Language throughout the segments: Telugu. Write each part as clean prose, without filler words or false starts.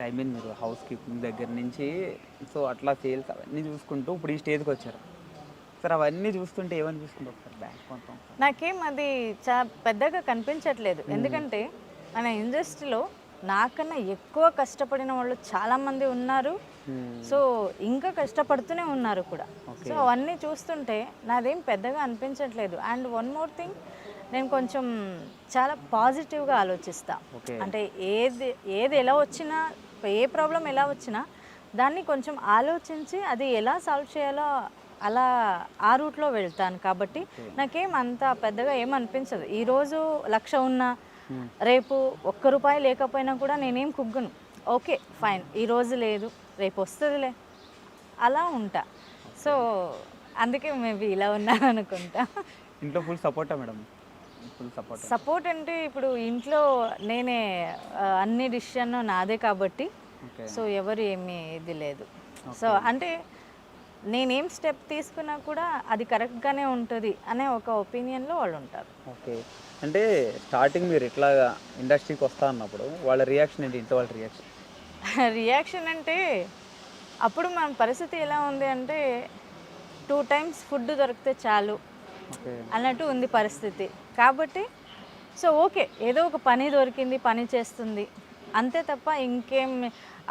ఐ మీన్ మీరు హౌస్ కీపింగ్ దగ్గర నుంచి సో అట్లా సేల్స్ అవన్నీ చూసుకుంటూ ఇప్పుడు ఈ స్టేజ్కి వచ్చారు సార్. అవన్నీ చూస్తుంటే ఏమనిపిస్తుంది ఒకసారి బ్యాంక్ మొత్తం? నాకేం అది పెద్దగా కనిపించట్లేదు. ఎందుకంటే మన ఇండస్ట్రీలో నాకన్నా ఎక్కువ కష్టపడిన వాళ్ళు చాలామంది ఉన్నారు. సో ఇంకా కష్టపడుతూనే ఉన్నారు కూడా. సో అవన్నీ చూస్తుంటే నాదేం పెద్దగా అనిపించట్లేదు. అండ్ వన్ మోర్ థింగ్, నేను కొంచెం చాలా పాజిటివ్గా ఆలోచిస్తా. అంటే ఏది ఎలా వచ్చినా, ఏ ప్రాబ్లం ఎలా వచ్చినా దాన్ని కొంచెం ఆలోచించి అది ఎలా సాల్వ్ చేయాలో అలా ఆ రూట్లో వెళ్తాను. కాబట్టి నాకేం అంత పెద్దగా ఏమనిపించదు. ఈరోజు 1,00,000 ఉన్నా, రేపు ₹1 లేకపోయినా కూడా నేనేం కుగ్గను. ఓకే ఫైన్, ఈరోజు లేదు రేపు వస్తుందిలే, అలా ఉంటా. సో అందుకే మేబీ ఇలా ఉన్నాను అనుకుంటా. ఇంట్లో ఫుల్ సపోర్టా మేడం? ఫుల్ సపోర్ట్ అంటే ఇప్పుడు ఇంట్లో నేనే అన్ని డిసిషన్ నాదే కాబట్టి సో ఎవరు ఏమీ ఇది లేదు. సో అంటే నేనేం స్టెప్ తీసుకున్నా కూడా అది కరెక్ట్గానే ఉంటుంది అనే ఒక ఒపీనియన్లో వాళ్ళు ఉంటారు. ఓకే. అంటే స్టార్టింగ్ మీరు ఇట్లా ఇండస్ట్రీకి వస్తా అన్నప్పుడు వాళ్ళ రియాక్షన్ ఏంటి? ఇంట్లో వాళ్ళ రియాక్షన్? రియాక్షన్ అంటే అప్పుడు మన పరిస్థితి ఎలా ఉంది అంటే 2 times ఫుడ్ దొరికితే చాలు అన్నట్టు ఉంది పరిస్థితి. కాబట్టి సో ఓకే, ఏదో ఒక పని దొరికింది, పని చేస్తుంది అంతే తప్ప ఇంకేం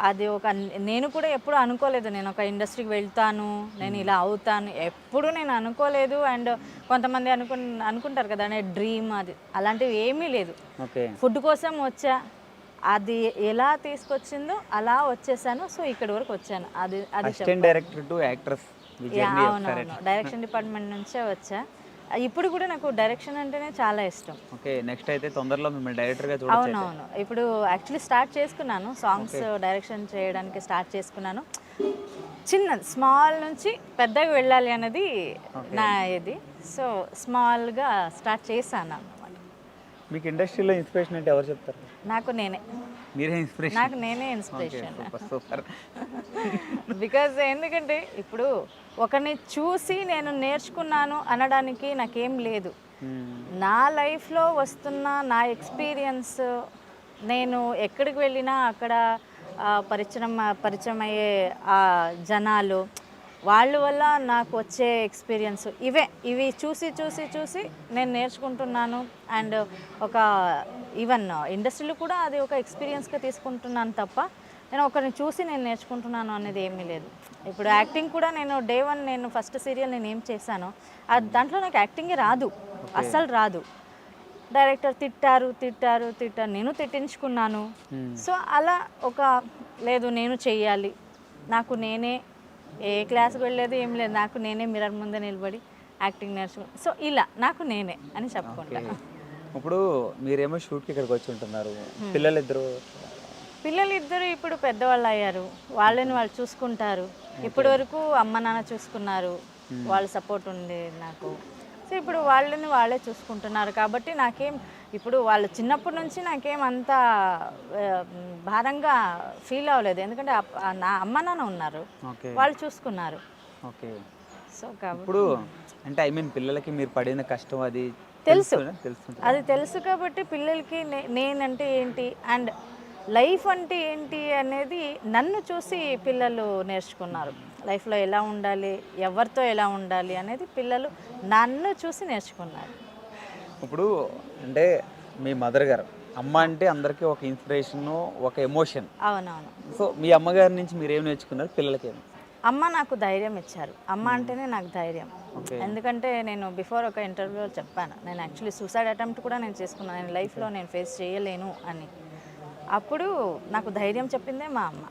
అది ఒక నేను కూడా ఎప్పుడు అనుకోలేదు నేను ఒక ఇండస్ట్రీకి వెళ్తాను, నేను ఇలా అవుతాను, ఎప్పుడు నేను అనుకోలేదు. అండ్ కొంతమంది అనుకుంటారు కదా నేను డ్రీమ్, అది అలాంటివి ఏమీ లేదు. ఫుడ్ కోసం వచ్చా, అది ఎలా తీసుకొచ్చిందో అలా వచ్చేసాను. సో ఇక్కడి వరకు వచ్చాను. అది డైరెక్టర్ టు యాక్ట్రెస్. అవునవును, డైరెక్షన్ డిపార్ట్మెంట్ నుంచే వచ్చా. ఇప్పుడు కూడా నాకు డైరెక్షన్ అంటేనే చాలా ఇష్టం. ఓకే, నెక్స్ట్ అయితే తొందరలో మిమ్మల్ని డైరెక్టర్గా చూడొచ్చు. అవునవును, ఇప్పుడు యాక్చువల్లీ స్టార్ట్ చేసుకున్నాను, సాంగ్స్ డైరెక్షన్ చేయడానికి స్టార్ట్ చేసుకున్నాను. చిన్న స్మాల్ నుంచి పెద్దగా వెళ్ళాలి అన్నది నా ఇది. సో స్మాల్గా స్టార్ట్ చేశాను అన్నమాట. మీకు ఇండస్ట్రీలో ఇన్స్పిరేషన్ అంటే ఎవరు చెప్తారు? నాకు నేనే. మీరే ఇన్స్పిరేషన్? నాకు నేనే ఇన్స్పిరేషన్. బికాజ్ ఎందుకంటే ఇప్పుడు ఒకరిని చూసి నేను నేర్చుకున్నాను అనడానికి నాకేం లేదు. నా లైఫ్లో వస్తున్న నా ఎక్స్పీరియన్స్, నేను ఎక్కడికి వెళ్ళినా అక్కడ పరిచయం అయ్యే జనాలు, వాళ్ళ వల్ల నాకు వచ్చే ఎక్స్పీరియన్స్ ఇవి చూసి నేను నేర్చుకుంటున్నాను. అండ్ ఒక ఈవెన్ ఇండస్ట్రీలో కూడా అది ఒక ఎక్స్పీరియన్స్గా తీసుకుంటున్నాను తప్ప నేను ఒకరిని చూసి నేను నేర్చుకుంటున్నాను అనేది ఏమీ లేదు. ఇప్పుడు యాక్టింగ్ కూడా నేను డే 1 నేను ఫస్ట్ సీరియల్ నేను ఏం చేశానో దాంట్లో నాకు యాక్టింగే రాదు, అస్సలు రాదు. డైరెక్టర్ తిట్టారు, నేను తిట్టించుకున్నాను. సో అలా ఒక లేదు నేను చెయ్యాలి, నాకు నేనే ఏ క్లాస్కి వెళ్ళలేదు ఏం లేదు, నాకు నేనే మిర్రర్ ముందే నిలబడి యాక్టింగ్ నేర్చుకున్నాను. సో ఇలా నాకు నేనే అని చెప్పుకుంటా. ఇప్పుడు మీరేమో షూట్కి ఇక్కడికి వచ్చి ఉంటున్నారు, పిల్లలిద్దరు ఇప్పుడు పెద్దవాళ్ళు అయ్యారు, వాళ్ళని వాళ్ళు చూసుకుంటారు. ఇప్పటి వరకు అమ్మ నాన్న చూసుకున్నారు, వాళ్ళ సపోర్ట్ ఉంది నాకు. సో ఇప్పుడు వాళ్ళని వాళ్ళే చూసుకుంటున్నారు. కాబట్టి నాకేం ఇప్పుడు వాళ్ళు చిన్నప్పటి నుంచి నాకేం అంత భారంగా ఫీల్ అవ్వలేదు. ఎందుకంటే నా అమ్మ నాన్న ఉన్నారు, వాళ్ళు చూసుకున్నారు. ఓకే. సో కాబట్టి ఇప్పుడు అంటే ఐ మీన్ పిల్లలకి మీరు పడిన కష్టం అది తెలుసు కాబట్టి పిల్లలకి నేనంటే ఏంటి అండ్ లైఫ్ అంటే ఏంటి అనేది నన్ను చూసి పిల్లలు నేర్చుకున్నారు. లైఫ్లో ఎలా ఉండాలి, ఎవరితో ఎలా ఉండాలి అనేది పిల్లలు నన్ను చూసి నేర్చుకున్నారు. ఇప్పుడు అంటే మీ మదర్ గారు, అమ్మ అంటే అందరికీ ఒక ఇన్స్పిరేషన్, ఒక ఎమోషన్. అవునవును. సో మీ అమ్మగారి నుంచి మీరు ఏం నేర్చుకున్నారు పిల్లలకి? అమ్మ నాకు ధైర్యం ఇచ్చారు. అమ్మ అంటేనే నాకు ధైర్యం. ఎందుకంటే నేను బిఫోర్ ఒక ఇంటర్వ్యూలో చెప్పాను, నేను యాక్చువల్లీ సూసైడ్ అటెంప్ట్ కూడా నేను చేసుకున్నాను, నేను లైఫ్లో నేను ఫేస్ చేయలేను అని. అప్పుడు నాకు ధైర్యం చెప్పిందే మా అమ్మ.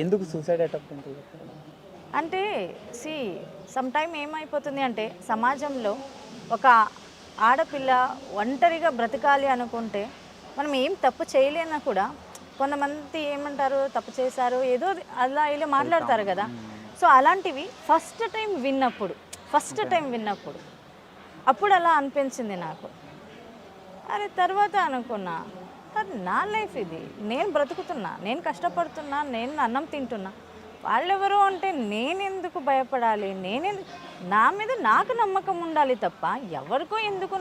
ఎందుకు సూసైడ్ అటెంప్ట్ అంటే సమ్ టైమ్ ఏమైపోతుంది అంటే సమాజంలో ఒక ఆడపిల్ల ఒంటరిగా బ్రతకాలి అనుకుంటే మనం ఏం తప్పు చేయలేనా కూడా కొంతమంది ఏమంటారు, తప్పు చేశారు ఏదో అలా ఇలా మాట్లాడతారు కదా. సో అలాంటివి ఫస్ట్ టైం విన్నప్పుడు అప్పుడు అలా అనిపించింది నాకు. అరే తర్వాత అనుకున్నా, అది నా లైఫ్, ఇది నేను బ్రతుకుతున్నా, నేను కష్టపడుతున్నా, నేను అన్నం తింటున్నా, వాళ్ళెవరో అంటే నేనెందుకు భయపడాలి, నా మీద నాకు నమ్మకం ఉండాలి తప్ప ఎవరికో ఎందుకు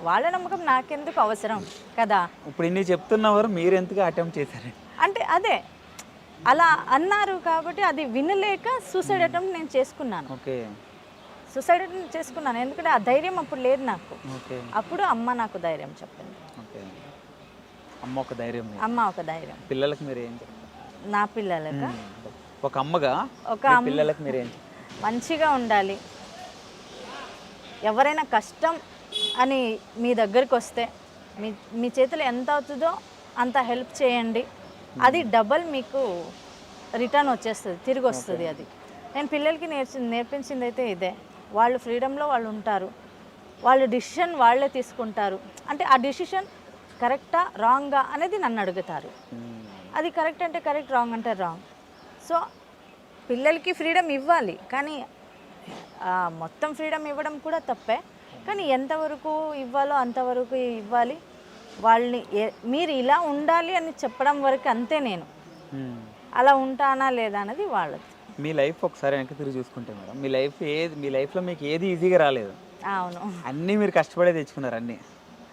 వాళ్ళ నమ్మకం నాకెందుకు అవసరం కదా. ఇప్పుడు ఇన్ని చెప్తున్నవారు మీరు ఎందుకు అటెంప్ట్ చేశారు అంటే అదే అలా అన్నారు కాబట్టి అది వినలేక సూసైడ్ అటెంప్ట్ నేను చేసుకున్నాను. ఓకే. సూసైడ్ అటెంప్ట్ చేసుకున్నాను ఎందుకంటే ఆ ధైర్యం అప్పుడు లేదు నాకు. ఓకే. అప్పుడు అమ్మ నాకు ధైర్యం చెప్పింది. ఓకే. అమ్మ ఒక ధైర్యం మీకు. అమ్మ ఒక ధైర్యం. పిల్లలకి మీరు ఏం చెప్తారు? నా పిల్లలక ఒక అమ్మగా ఒక మీ అమ్మ పిల్లలకి మీరు ఏం చెప్తారు? మంచిగా ఉండాలి. ఎవరైనా కష్టం అని మీ దగ్గరికి వస్తే మీ మీ చేతిలో ఎంత అవుతుందో అంత హెల్ప్ చేయండి. అది డబల్ మీకు రిటర్న్ వచ్చేస్తుంది, తిరిగి వస్తుంది. అది నేను పిల్లలకి నేర్పించింది అయితే ఇదే. వాళ్ళు ఫ్రీడంలో వాళ్ళు ఉంటారు, వాళ్ళు డిసిషన్ వాళ్ళే తీసుకుంటారు. అంటే ఆ డిసిషన్ కరెక్టా రాంగా అనేది నన్ను అడుగుతారు. అది కరెక్ట్ అంటే కరెక్ట్, రాంగ్ అంటే రాంగ్. సో పిల్లలకి ఫ్రీడమ్ ఇవ్వాలి, కానీ మొత్తం ఫ్రీడమ్ ఇవ్వడం కూడా తప్పే. కానీ ఎంతవరకు ఇవ్వాలో అంతవరకు ఇవ్వాలి. వాళ్ళని మీరు ఇలా ఉండాలి అని చెప్పడం వరకు అంతే. నేను అలా ఉంటానా లేదా అనేది వాళ్ళది. మీ లైఫ్ ఒకసారి వెనక్కి తిరిగి చూసుకుంటే మేడం, మీ లైఫ్లో మీకు ఏది ఈజీగా రాలేదు. అవును, అన్నీ మీరు కష్టపడే తెచ్చుకున్నారు అన్నీ.